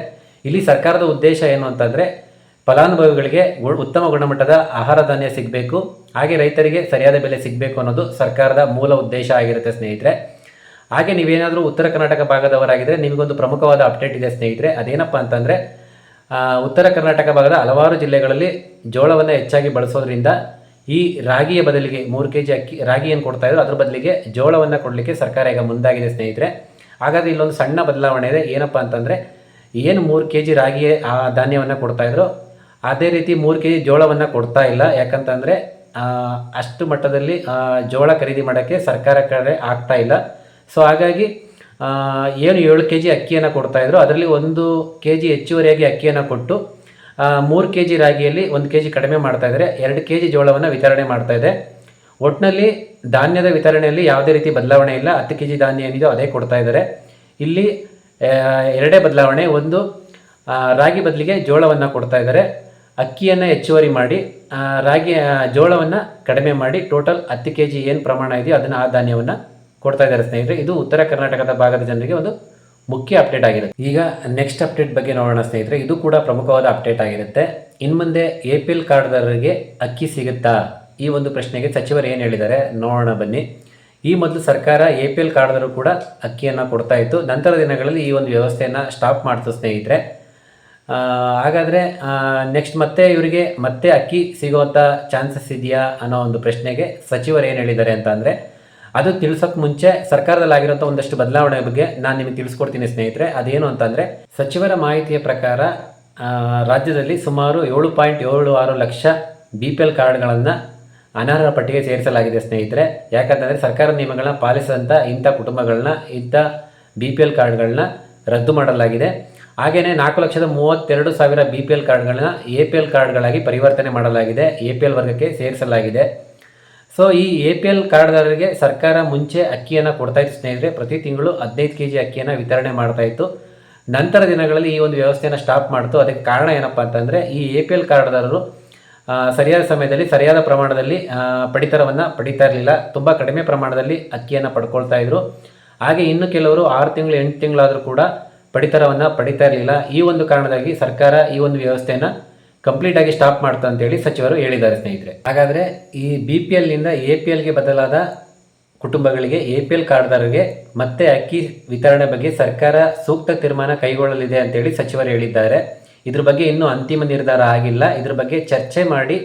ಇಲ್ಲಿ ಸರ್ಕಾರದ ಉದ್ದೇಶ ಏನು ಅಂತಂದರೆ, ಫಲಾನುಭವಿಗಳಿಗೆ ಉತ್ತಮ ಗುಣಮಟ್ಟದ ಆಹಾರ ಧಾನ್ಯ ಸಿಗಬೇಕು, ಹಾಗೆ ರೈತರಿಗೆ ಸರಿಯಾದ ಬೆಲೆ ಸಿಗಬೇಕು ಅನ್ನೋದು ಸರ್ಕಾರದ ಮೂಲ ಉದ್ದೇಶ ಆಗಿರುತ್ತೆ ಸ್ನೇಹಿತರೆ. ಹಾಗೆ ನೀವೇನಾದರೂ ಉತ್ತರ ಕರ್ನಾಟಕ ಭಾಗದವರಾಗಿದ್ದರೆ ನಿಮಗೊಂದು ಪ್ರಮುಖವಾದ ಅಪ್ಡೇಟ್ ಇದೆ ಸ್ನೇಹಿತರೆ. ಅದೇನಪ್ಪ ಅಂತಂದರೆ, ಉತ್ತರ ಕರ್ನಾಟಕ ಭಾಗದ ಹಲವಾರು ಜಿಲ್ಲೆಗಳಲ್ಲಿ ಜೋಳವನ್ನು ಹೆಚ್ಚಾಗಿ ಬಳಸೋದ್ರಿಂದ ಈ ರಾಗಿಯ ಬದಲಿಗೆ 3 kg ಅಕ್ಕಿ ರಾಗಿ ಏನು ಕೊಡ್ತಾ ಇದ್ರು ಅದ್ರ ಬದಲಿಗೆ ಜೋಳವನ್ನು ಕೊಡಲಿಕ್ಕೆ ಸರ್ಕಾರ ಈಗ ಮುಂದಾಗಿದೆ ಸ್ನೇಹಿತರೆ. ಹಾಗಾದರೆ ಇಲ್ಲೊಂದು ಸಣ್ಣ ಬದಲಾವಣೆ ಇದೆ. ಏನಪ್ಪ ಅಂತಂದರೆ, ಏನು 3 kg ರಾಗಿ ಆ ಧಾನ್ಯವನ್ನು ಕೊಡ್ತಾಯಿದ್ರು ಅದೇ ರೀತಿ 3 kg ಜೋಳವನ್ನು ಕೊಡ್ತಾ ಇಲ್ಲ. ಯಾಕಂತಂದರೆ ಅಷ್ಟು ಮಟ್ಟದಲ್ಲಿ ಜೋಳ ಖರೀದಿ ಮಾಡೋಕ್ಕೆ ಸರ್ಕಾರ ಕಡೆ ಆಗ್ತಾ ಇಲ್ಲ. ಸೊ ಹಾಗಾಗಿ ಏನು 7 kg ಅಕ್ಕಿಯನ್ನು ಕೊಡ್ತಾಯಿದ್ರು ಅದರಲ್ಲಿ 1 kg ಹೆಚ್ಚುವರಿಯಾಗಿ ಅಕ್ಕಿಯನ್ನು ಕೊಟ್ಟು 3 kg ರಾಗಿಯಲ್ಲಿ 1 kg ಕಡಿಮೆ ಮಾಡ್ತಾಯಿದ್ದಾರೆ. 2 kg ಜೋಳವನ್ನು ವಿತರಣೆ ಮಾಡ್ತಾಯಿದೆ. ಒಟ್ಟಿನಲ್ಲಿ ಧಾನ್ಯದ ವಿತರಣೆಯಲ್ಲಿ ಯಾವುದೇ ರೀತಿ ಬದಲಾವಣೆ ಇಲ್ಲ. 10 kg ಧಾನ್ಯ ಏನಿದೆಯೋ ಅದೇ ಕೊಡ್ತಾ ಇದ್ದಾರೆ. ಇಲ್ಲಿ ಎರಡೇ ಬದಲಾವಣೆ, ಒಂದು ರಾಗಿ ಬದಲಿಗೆ ಜೋಳವನ್ನು ಕೊಡ್ತಾ ಇದ್ದಾರೆ. ಅಕ್ಕಿಯನ್ನು ಹೆಚ್ಚುವರಿ ಮಾಡಿ ಜೋಳವನ್ನು ಕಡಿಮೆ ಮಾಡಿ ಟೋಟಲ್ 10 kg ಏನು ಪ್ರಮಾಣ ಇದೆಯೋ ಅದನ್ನು ಆ ಧಾನ್ಯವನ್ನು ಕೊಡ್ತಾ ಇದ್ದಾರೆ ಸ್ನೇಹಿತರೆ. ಇದು ಉತ್ತರ ಕರ್ನಾಟಕದ ಭಾಗದ ಜನರಿಗೆ ಒಂದು ಮುಖ್ಯ ಅಪ್ಡೇಟ್ ಆಗಿರುತ್ತೆ. ಈಗ ನೆಕ್ಸ್ಟ್ ಅಪ್ಡೇಟ್ ಬಗ್ಗೆ ನೋಡೋಣ ಸ್ನೇಹಿತರೆ. ಇದು ಕೂಡ ಪ್ರಮುಖವಾದ ಅಪ್ಡೇಟ್ ಆಗಿರುತ್ತೆ. ಇನ್ನು ಮುಂದೆ APL ಕಾರ್ಡ್ದಾರರಿಗೆ ಅಕ್ಕಿ ಸಿಗುತ್ತಾ, ಈ ಒಂದು ಪ್ರಶ್ನೆಗೆ ಸಚಿವರು ಏನು ಹೇಳಿದ್ದಾರೆ ನೋಡೋಣ ಬನ್ನಿ. ಈ ಮೊದಲು ಸರ್ಕಾರ APL ಕಾರ್ಡ್ದಾರರು ಕೂಡ ಅಕ್ಕಿಯನ್ನು ಕೊಡ್ತಾ ಇತ್ತು. ನಂತರ ದಿನಗಳಲ್ಲಿ ಈ ಒಂದು ವ್ಯವಸ್ಥೆಯನ್ನು ಸ್ಟಾಪ್ ಮಾಡ್ತು ಸ್ನೇಹಿತರೆ. ಹಾಗಾದರೆ ನೆಕ್ಸ್ಟ್ ಮತ್ತೆ ಇವರಿಗೆ ಮತ್ತೆ ಅಕ್ಕಿ ಸಿಗುವಂಥ ಚಾನ್ಸಸ್ ಇದೆಯಾ ಅನ್ನೋ ಒಂದು ಪ್ರಶ್ನೆಗೆ ಸಚಿವರು ಏನು ಹೇಳಿದ್ದಾರೆ ಅಂತ ಅಂದರೆ, ಅದು ತಿಳಿಸೋಕ್ಕೆ ಮುಂಚೆ ಸರ್ಕಾರದಲ್ಲಿ ಆಗಿರೋಂಥ ಒಂದಷ್ಟು ಬದಲಾವಣೆ ಬಗ್ಗೆ ನಾನು ನಿಮಗೆ ತಿಳಿಸ್ಕೊಡ್ತೀನಿ ಸ್ನೇಹಿತರೆ. ಅದೇನು ಅಂತಂದರೆ, ಸಚಿವರ ಮಾಹಿತಿಯ ಪ್ರಕಾರ ರಾಜ್ಯದಲ್ಲಿ ಸುಮಾರು 7.76 ಲಕ್ಷ BPL ಕಾರ್ಡ್ಗಳನ್ನು ಅನರ್ಹ ಪಟ್ಟಿಗೆ ಸೇರಿಸಲಾಗಿದೆ ಸ್ನೇಹಿತರೆ. ಯಾಕಂತಂದರೆ ಸರ್ಕಾರ ನಿಯಮಗಳನ್ನ ಪಾಲಿಸಿದಂಥ ಇಂಥ ಕುಟುಂಬಗಳನ್ನ ಇಂಥ BPL ಕಾರ್ಡ್ಗಳನ್ನ ರದ್ದು ಮಾಡಲಾಗಿದೆ. ಹಾಗೆಯೇ 4,32,000 BPL ಕಾರ್ಡ್ಗಳನ್ನ APL ಕಾರ್ಡ್ಗಳಾಗಿ ಪರಿವರ್ತನೆ ಮಾಡಲಾಗಿದೆ, APL ವರ್ಗಕ್ಕೆ ಸೇರಿಸಲಾಗಿದೆ. ಸೊ ಈ APL ಕಾರ್ಡ್ದಾರರಿಗೆ ಸರ್ಕಾರ ಮುಂಚೆ ಅಕ್ಕಿಯನ್ನು ಕೊಡ್ತಾಯಿತ್ತು ಸ್ನೇಹಿತರೆ. ಪ್ರತಿ ತಿಂಗಳು 15 kg ಅಕ್ಕಿಯನ್ನು ವಿತರಣೆ ಮಾಡ್ತಾಯಿತ್ತು. ನಂತರ ದಿನಗಳಲ್ಲಿ ಈ ಒಂದು ವ್ಯವಸ್ಥೆಯನ್ನು ಸ್ಟಾಪ್ ಮಾಡ್ತು. ಅದಕ್ಕೆ ಕಾರಣ ಏನಪ್ಪ ಅಂತಂದರೆ, ಈ APL ಕಾರ್ಡ್ದಾರರು ಸರಿಯಾದ ಸಮಯದಲ್ಲಿ ಸರಿಯಾದ ಪ್ರಮಾಣದಲ್ಲಿ ಪಡಿತರವನ್ನು ಪಡಿತಾ ಇರಲಿಲ್ಲ. ತುಂಬ ಕಡಿಮೆ ಪ್ರಮಾಣದಲ್ಲಿ ಅಕ್ಕಿಯನ್ನು ಪಡ್ಕೊಳ್ತಾ ಇದ್ರು. ಹಾಗೆ ಇನ್ನು ಕೆಲವರು 6 ತಿಂಗಳು 8 ತಿಂಗಳಾದರೂ ಕೂಡ ಪಡಿತರವನ್ನು ಪಡಿತಾ ಇರಲಿಲ್ಲ. ಈ ಒಂದು ಕಾರಣಕ್ಕಾಗಿ ಸರ್ಕಾರ ಈ ಒಂದು ವ್ಯವಸ್ಥೆಯನ್ನು ಕಂಪ್ಲೀಟಾಗಿ ಸ್ಟಾಪ್ ಮಾಡ್ತಾ ಅಂತೇಳಿ ಸಚಿವರು ಹೇಳಿದ್ದಾರೆ ಸ್ನೇಹಿತರೆ. ಹಾಗಾದರೆ ಈ BPLನಿಂದ APLಗೆ ಬದಲಾದ ಕುಟುಂಬಗಳಿಗೆ APL ಕಾರ್ಡ್ದಾರರಿಗೆ ಮತ್ತೆ ಅಕ್ಕಿ ವಿತರಣೆ ಬಗ್ಗೆ ಸರ್ಕಾರ ಸೂಕ್ತ ತೀರ್ಮಾನ ಕೈಗೊಳ್ಳಲಿದೆ ಅಂತೇಳಿ ಸಚಿವರು ಹೇಳಿದ್ದಾರೆ. ಇದ್ರ ಬಗ್ಗೆ ಇನ್ನೂ ಅಂತಿಮ ನಿರ್ಧಾರ ಆಗಿಲ್ಲ. ಇದ್ರ ಬಗ್ಗೆ ಚರ್ಚೆ ಮಾಡಿ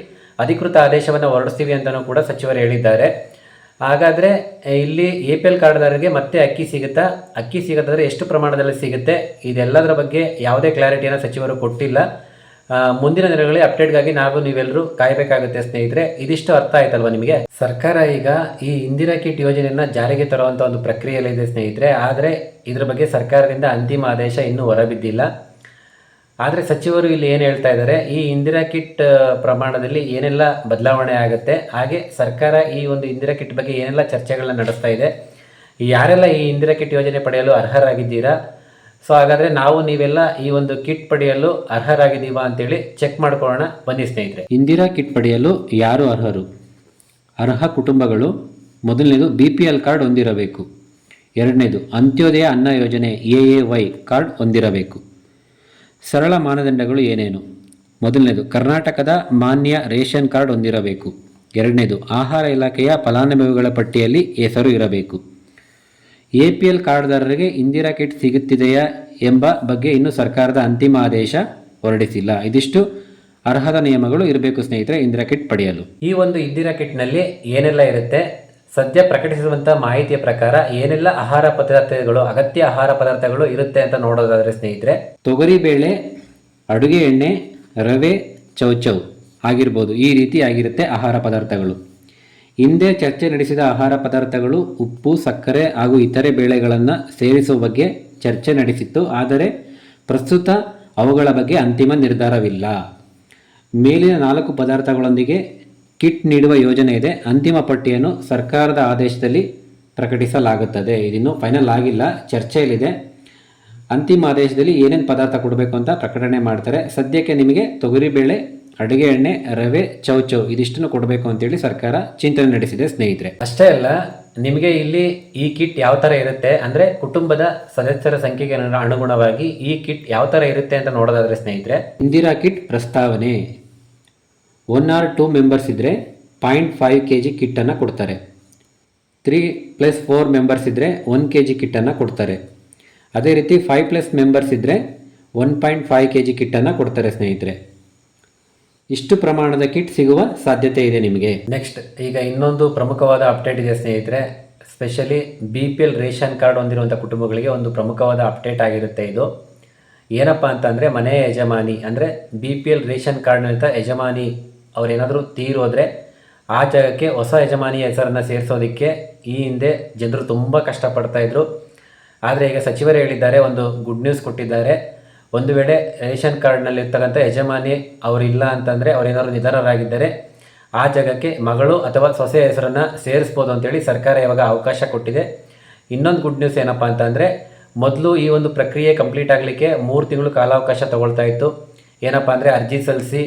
ಅಧಿಕೃತ ಆದೇಶವನ್ನು ಹೊರಡಿಸ್ತೀವಿ ಅಂತಲೂ ಕೂಡ ಸಚಿವರು ಹೇಳಿದ್ದಾರೆ. ಹಾಗಾದರೆ ಇಲ್ಲಿ APL ಕಾರ್ಡ್ದಾರರಿಗೆ ಮತ್ತೆ ಅಕ್ಕಿ ಸಿಗುತ್ತಾ, ಅಕ್ಕಿ ಸಿಗೋದಾದರೆ ಎಷ್ಟು ಪ್ರಮಾಣದಲ್ಲಿ ಸಿಗುತ್ತೆ, ಇದೆಲ್ಲದರ ಬಗ್ಗೆ ಯಾವುದೇ ಕ್ಲಾರಿಟಿಯನ್ನು ಸಚಿವರು ಕೊಟ್ಟಿಲ್ಲ. ಮುಂದಿನ ದಿನಗಳಲ್ಲಿ ಅಪ್ಡೇಟ್ಗಾಗಿ ನೀವೆಲ್ಲರೂ ಕಾಯಬೇಕಾಗುತ್ತೆ ಸ್ನೇಹಿತರೆ. ಇದಿಷ್ಟು ಅರ್ಥ ಆಯ್ತಲ್ವ ನಿಮಗೆ? ಸರ್ಕಾರ ಈಗ ಈ ಇಂದಿರಾ ಕಿಟ್ ಯೋಜನೆಯನ್ನು ಜಾರಿಗೆ ತರುವಂಥ ಒಂದು ಪ್ರಕ್ರಿಯೆಯಲ್ಲಿದೆ ಸ್ನೇಹಿತರೆ. ಆದರೆ ಇದ್ರ ಬಗ್ಗೆ ಸರ್ಕಾರದಿಂದ ಅಂತಿಮ ಆದೇಶ ಇನ್ನೂ ಹೊರಬಿದ್ದಿಲ್ಲ. ಆದರೆ ಸಚಿವರು ಇಲ್ಲಿ ಏನು ಹೇಳ್ತಾ ಇದ್ದಾರೆ, ಈ ಇಂದಿರಾ ಕಿಟ್ ಪ್ರಮಾಣದಲ್ಲಿ ಏನೆಲ್ಲ ಬದಲಾವಣೆ ಆಗುತ್ತೆ, ಹಾಗೆ ಸರ್ಕಾರ ಈ ಒಂದು ಇಂದಿರಾ ಕಿಟ್ ಬಗ್ಗೆ ಏನೆಲ್ಲ ಚರ್ಚೆಗಳನ್ನ ನಡೆಸ್ತಾ ಇದೆ, ಯಾರೆಲ್ಲ ಈ ಇಂದಿರಾ ಕಿಟ್ ಯೋಜನೆ ಪಡೆಯಲು ಅರ್ಹರಾಗಿದ್ದೀರಾ, ಸೊ ಹಾಗಾದರೆ ನಾವು ನೀವೆಲ್ಲ ಈ ಒಂದು ಕಿಟ್ ಪಡೆಯಲು ಅರ್ಹರಾಗಿದ್ದೀವಾ ಅಂತೇಳಿ ಚೆಕ್ ಮಾಡ್ಕೊಳ್ಳೋಣ ಬನ್ನಿ ಸ್ನೇಹಿತರೆ. ಇಂದಿರಾ ಕಿಟ್ ಪಡೆಯಲು ಯಾರು ಅರ್ಹರು? ಅರ್ಹ ಕುಟುಂಬಗಳು ಮೊದಲನೇದು BPL ಕಾರ್ಡ್ ಹೊಂದಿರಬೇಕು. ಎರಡನೇದು ಅಂತ್ಯೋದಯ ಅನ್ನ ಯೋಜನೆ AAY ಕಾರ್ಡ್ ಹೊಂದಿರಬೇಕು. ಸರಳ ಮಾನದಂಡಗಳು ಏನೇನು? ಮೊದಲನೇದು ಕರ್ನಾಟಕದ ಮಾನ್ಯ ರೇಷನ್ ಕಾರ್ಡ್ ಹೊಂದಿರಬೇಕು. ಎರಡನೇದು ಆಹಾರ ಇಲಾಖೆಯ ಫಲಾನುಭವಿಗಳ ಪಟ್ಟಿಯಲ್ಲಿ ಹೆಸರು ಇರಬೇಕು. APL ಕಾರ್ಡ್ದಾರರಿಗೆ ಇಂದಿರಾ ಕಿಟ್ ಸಿಗುತ್ತಿದೆಯಾ ಎಂಬ ಬಗ್ಗೆ ಇನ್ನೂ ಸರ್ಕಾರದ ಅಂತಿಮ ಆದೇಶ ಹೊರಡಿಸಿಲ್ಲ. ಇದಿಷ್ಟು ಅರ್ಹತಾ ನಿಯಮಗಳು ಇರಬೇಕು ಸ್ನೇಹಿತರೆ ಇಂದಿರಾ ಕಿಟ್ ಪಡೆಯಲು. ಈ ಒಂದು ಇಂದಿರಾ ಕಿಟ್ನಲ್ಲಿ ಏನೆಲ್ಲ ಇರುತ್ತೆ, ಸದ್ಯ ಪ್ರಕಟಿಸಿರುವಂಥ ಮಾಹಿತಿಯ ಪ್ರಕಾರ ಏನೆಲ್ಲ ಆಹಾರ ಪದಾರ್ಥಗಳು, ಅಗತ್ಯ ಆಹಾರ ಪದಾರ್ಥಗಳು ಇರುತ್ತೆ ಅಂತ ನೋಡೋದಾದರೆ ಸ್ನೇಹಿತರೆ, ತೊಗರಿಬೇಳೆ, ಅಡುಗೆ ಎಣ್ಣೆ, ರವೆ, ಚೌಚೌ ಆಗಿರ್ಬೋದು. ಈ ರೀತಿ ಆಗಿರುತ್ತೆ ಆಹಾರ ಪದಾರ್ಥಗಳು. ಹಿಂದೆ ಚರ್ಚೆ ನಡೆಸಿದ ಆಹಾರ ಪದಾರ್ಥಗಳು ಉಪ್ಪು, ಸಕ್ಕರೆ ಹಾಗೂ ಇತರೆ ಬೇಳೆಗಳನ್ನು ಸೇರಿಸುವ ಬಗ್ಗೆ ಚರ್ಚೆ ನಡೆಸಿತ್ತು. ಆದರೆ ಪ್ರಸ್ತುತ ಅವುಗಳ ಬಗ್ಗೆ ಅಂತಿಮ ನಿರ್ಧಾರವಿಲ್ಲ. ಮೇಲಿನ 4 ಪದಾರ್ಥಗಳೊಂದಿಗೆ ಕಿಟ್ ನೀಡುವ ಯೋಜನೆ ಇದೆ. ಅಂತಿಮ ಪಟ್ಟಿಯನ್ನು ಸರ್ಕಾರದ ಆದೇಶದಲ್ಲಿ ಪ್ರಕಟಿಸಲಾಗುತ್ತದೆ. ಇದಿನ್ನೂ ಫೈನಲ್ ಆಗಿಲ್ಲ, ಚರ್ಚೆಯಲ್ಲಿದೆ. ಅಂತಿಮ ಆದೇಶದಲ್ಲಿ ಏನೇನು ಪದಾರ್ಥ ಕೊಡಬೇಕು ಅಂತ ಪ್ರಕಟಣೆ ಮಾಡ್ತಾರೆ. ಸದ್ಯಕ್ಕೆ ನಿಮಗೆ ತೊಗರಿಬೇಳೆ, ಅಡುಗೆ ಎಣ್ಣೆ, ರವೆ, ಚೌಚೌ ಇದಿಷ್ಟನ್ನು ಕೊಡಬೇಕು ಅಂತೇಳಿ ಸರ್ಕಾರ ಚಿಂತನೆ ನಡೆಸಿದೆ ಸ್ನೇಹಿತರೆ. ಅಷ್ಟೇ ಅಲ್ಲ, ನಿಮಗೆ ಇಲ್ಲಿ ಈ ಕಿಟ್ ಯಾವ ಥರ ಇರುತ್ತೆ ಅಂದರೆ ಕುಟುಂಬದ ಸದಸ್ಯರ ಸಂಖ್ಯೆಗೆ ಅನುಗುಣವಾಗಿ ಈ ಕಿಟ್ ಯಾವ ಥರ ಇರುತ್ತೆ ಅಂತ ನೋಡೋದಾದರೆ ಸ್ನೇಹಿತರೆ, ಇಂದಿರಾ ಕಿಟ್ ಪ್ರಸ್ತಾವನೆ 1 or 2 ಮೆಂಬರ್ಸ್ ಇದ್ದರೆ 0.5 kg ಕಿಟ್ಟನ್ನು ಕೊಡ್ತಾರೆ. 3+4 ಮೆಂಬರ್ಸ್ ಇದ್ದರೆ 1 kg ಕಿಟ್ಟನ್ನು ಕೊಡ್ತಾರೆ. ಅದೇ ರೀತಿ 5+ ಮೆಂಬರ್ಸ್ ಇದ್ದರೆ 1.5 kg ಕಿಟ್ಟನ್ನು ಕೊಡ್ತಾರೆ ಸ್ನೇಹಿತರೆ. ಇಷ್ಟು ಪ್ರಮಾಣದ ಕಿಟ್ ಸಿಗುವ ಸಾಧ್ಯತೆ ಇದೆ ನಿಮಗೆ. ನೆಕ್ಸ್ಟ್, ಈಗ ಇನ್ನೊಂದು ಪ್ರಮುಖವಾದ ಅಪ್ಡೇಟ್ ಇದೆ ಸ್ನೇಹಿತರೆ. ಸ್ಪೆಷಲಿ BPL ರೇಷನ್ ಕಾರ್ಡ್ ಹೊಂದಿರುವಂಥ ಕುಟುಂಬಗಳಿಗೆ ಒಂದು ಪ್ರಮುಖವಾದ ಅಪ್ಡೇಟ್ ಆಗಿರುತ್ತೆ ಇದು. ಏನಪ್ಪ ಅಂತಂದರೆ, ಮನೆಯ ಯಜಮಾನಿ ಅಂದರೆ BPL ರೇಷನ್ ಕಾರ್ಡ್ನಂಥ ಯಜಮಾನಿ ಅವರೇನಾದರೂ ತೀರೋದ್ರೆ ಆ ಜಾಗಕ್ಕೆ ಹೊಸ ಯಜಮಾನಿಯ ಹೆಸರನ್ನು ಸೇರಿಸೋದಕ್ಕೆ ಈ ಹಿಂದೆ ಜನರು ತುಂಬ ಕಷ್ಟಪಡ್ತಾಯಿದ್ರು. ಆದರೆ ಈಗ ಸಚಿವರು ಹೇಳಿದ್ದಾರೆ, ಒಂದು ಗುಡ್ ನ್ಯೂಸ್ ಕೊಟ್ಟಿದ್ದಾರೆ. ಒಂದು ವೇಳೆ ರೇಷನ್ ಕಾರ್ಡ್ನಲ್ಲಿರ್ತಕ್ಕಂಥ ಯಜಮಾನಿ ಅವರಿಲ್ಲ ಅಂತಂದರೆ, ಅವರೇನಾದ್ರು ನಿಧನರಾಗಿದ್ದರೆ ಆ ಜಾಗಕ್ಕೆ ಮಗಳು ಅಥವಾ ಸೊಸೆ ಹೆಸರನ್ನು ಸೇರಿಸ್ಬೋದು ಅಂತೇಳಿ ಸರ್ಕಾರ ಇವಾಗ ಅವಕಾಶ ಕೊಟ್ಟಿದೆ. ಇನ್ನೊಂದು ಗುಡ್ ನ್ಯೂಸ್ ಏನಪ್ಪ ಅಂತಂದರೆ, ಮೊದಲು ಈ ಒಂದು ಪ್ರಕ್ರಿಯೆ ಕಂಪ್ಲೀಟ್ ಆಗಲಿಕ್ಕೆ 3 ತಿಂಗಳು ಕಾಲಾವಕಾಶ ತಗೊಳ್ತಾ ಇತ್ತು. ಏನಪ್ಪ ಅಂದರೆ, ಅರ್ಜಿ ಸಲ್ಲಿಸಿ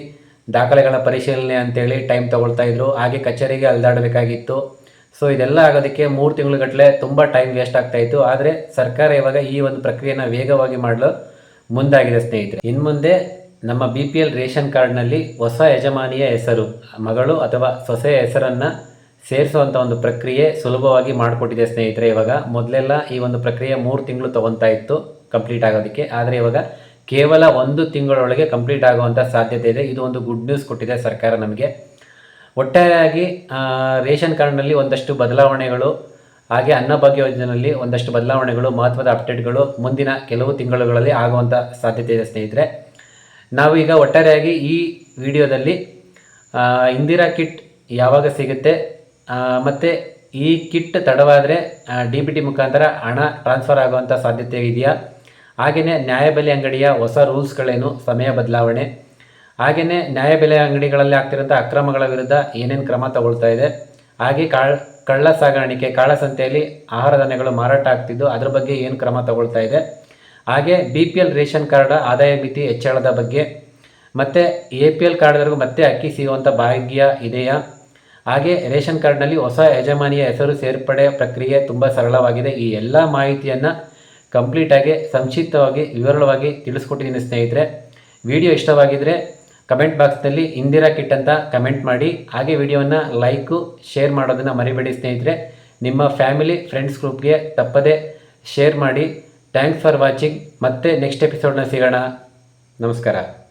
ದಾಖಲೆಗಳ ಪರಿಶೀಲನೆ ಅಂತೇಳಿ ಟೈಮ್ ತೊಗೊಳ್ತಾಯಿದ್ರು. ಹಾಗೆ ಕಚೇರಿಗೆ ಅಲ್ದಾಡಬೇಕಾಗಿತ್ತು. ಸೊ ಇದೆಲ್ಲ ಆಗೋದಕ್ಕೆ 3 ತಿಂಗಳುಗಟ್ಟಲೆ ತುಂಬ ಟೈಮ್ ವೇಸ್ಟ್ ಆಗ್ತಾಯಿತ್ತು. ಆದರೆ ಸರ್ಕಾರ ಇವಾಗ ಈ ಒಂದು ಪ್ರಕ್ರಿಯೆನ ವೇಗವಾಗಿ ಮಾಡಲು ಮುಂದಾಗಿದೆ ಸ್ನೇಹಿತರೆ. ಇನ್ನು ಮುಂದೆ ನಮ್ಮ BPL ರೇಷನ್ ಕಾರ್ಡ್ನಲ್ಲಿ ಹೊಸ ಯಜಮಾನಿಯ ಹೆಸರು, ಮಗಳು ಅಥವಾ ಸೊಸೆಯ ಹೆಸರನ್ನು ಸೇರಿಸುವಂಥ ಒಂದು ಪ್ರಕ್ರಿಯೆ ಸುಲಭವಾಗಿ ಮಾಡಿಕೊಟ್ಟಿದೆ ಸ್ನೇಹಿತರೆ. ಇವಾಗ ಮೊದಲೆಲ್ಲ ಈ ಒಂದು ಪ್ರಕ್ರಿಯೆ 3 ತಿಂಗಳು ತೊಗೊತಾ ಇತ್ತು ಕಂಪ್ಲೀಟ್ ಆಗೋದಕ್ಕೆ. ಆದರೆ ಇವಾಗ ಕೇವಲ 1 ತಿಂಗಳೊಳಗೆ ಕಂಪ್ಲೀಟ್ ಆಗುವಂಥ ಸಾಧ್ಯತೆ ಇದೆ. ಇದು ಒಂದು ಗುಡ್ ನ್ಯೂಸ್ ಕೊಟ್ಟಿದೆ ಸರ್ಕಾರ ನಮಗೆ. ಒಟ್ಟಾರೆಯಾಗಿ ರೇಷನ್ ಕಾರ್ಡ್ನಲ್ಲಿ ಒಂದಷ್ಟು ಬದಲಾವಣೆಗಳು, ಹಾಗೆ ಅನ್ನಭಾಗ್ಯ ಯೋಜನೆಯಲ್ಲಿ ಒಂದಷ್ಟು ಬದಲಾವಣೆಗಳು, ಮಹತ್ವದ ಅಪ್ಡೇಟ್ಗಳು ಮುಂದಿನ ಕೆಲವು ತಿಂಗಳುಗಳಲ್ಲಿ ಆಗುವಂಥ ಸಾಧ್ಯತೆ ಇದೆ ಸ್ನೇಹಿತರೆ. ನಾವು ಈಗ ಒಟ್ಟಾರೆಯಾಗಿ ಈ ವಿಡಿಯೋದಲ್ಲಿ ಇಂದಿರಾ ಕಿಟ್ ಯಾವಾಗ ಸಿಗುತ್ತೆ, ಮತ್ತು ಈ ಕಿಟ್ ತಡವಾದರೆ DBT ಮುಖಾಂತರ ಹಣ ಟ್ರಾನ್ಸ್ಫರ್ ಆಗುವಂಥ ಸಾಧ್ಯತೆ ಇದೆಯಾ, ಹಾಗೆಯೇ ನ್ಯಾಯಬೆಲೆ ಅಂಗಡಿಯ ಹೊಸ ರೂಲ್ಸ್ಗಳೇನು, ಸಮಯ ಬದಲಾವಣೆ, ಹಾಗೆಯೇ ನ್ಯಾಯಬೆಲೆ ಅಂಗಡಿಗಳಲ್ಲಿ ಆಗ್ತಿರೋಂಥ ಅಕ್ರಮಗಳ ವಿರುದ್ಧ ಏನೇನು ಕ್ರಮ ತಗೊಳ್ತಾ ಇದೆ, ಹಾಗೆ ಕಳ್ಳ ಸಾಗಾಣಿಕೆ, ಕಾಳಸಂತೆಯಲ್ಲಿ ಆಹಾರ ಧಾನ್ಯಗಳು ಮಾರಾಟ ಆಗ್ತಿದ್ದು ಅದ್ರ ಬಗ್ಗೆ ಏನು ಕ್ರಮ ತಗೊಳ್ತಾ ಇದೆ, ಹಾಗೆ BPL ರೇಷನ್ ಕಾರ್ಡ್ ಆದಾಯ ಮಿತಿ ಹೆಚ್ಚಳದ ಬಗ್ಗೆ, ಮತ್ತು APL ಕಾರ್ಡ್ವರೆಗೂ ಮತ್ತೆ ಅಕ್ಕಿ ಸಿಗುವಂಥ ಭಾಗ್ಯ ಇದೆಯಾ, ಹಾಗೆ ರೇಷನ್ ಕಾರ್ಡ್ನಲ್ಲಿ ಹೊಸ ಯಜಮಾನಿಯ ಹೆಸರು ಸೇರ್ಪಡೆ ಪ್ರಕ್ರಿಯೆ ತುಂಬ ಸರಳವಾಗಿದೆ. ಈ ಎಲ್ಲ ಮಾಹಿತಿಯನ್ನು ಕಂಪ್ಲೀಟಾಗಿ ಸಂಕ್ಷಿಪ್ತವಾಗಿ ವಿವರವಾಗಿ ತಿಳಿಸ್ಕೊಟ್ಟಿದ್ದೀನಿ ಸ್ನೇಹಿತರೆ. ವಿಡಿಯೋ ಇಷ್ಟವಾಗಿದ್ದರೆ ಕಮೆಂಟ್ ಬಾಕ್ಸ್ನಲ್ಲಿ ಇಂದಿರಾ ಕಿಟ್ ಅಂತ ಕಮೆಂಟ್ ಮಾಡಿ. ಹಾಗೆ ವಿಡಿಯೋವನ್ನು ಲೈಕು ಶೇರ್ ಮಾಡೋದನ್ನು ಮರಿಬೇಡಿ ಸ್ನೇಹಿತರೆ. ನಿಮ್ಮ ಫ್ಯಾಮಿಲಿ ಫ್ರೆಂಡ್ಸ್ ಗ್ರೂಪ್ಗೆ ತಪ್ಪದೇ ಶೇರ್ ಮಾಡಿ. Thanks for watching. ಮತ್ತೆ ನೆಕ್ಸ್ಟ್ ಎಪಿಸೋಡ್ನ ಸಿಗೋಣ. ನಮಸ್ಕಾರ.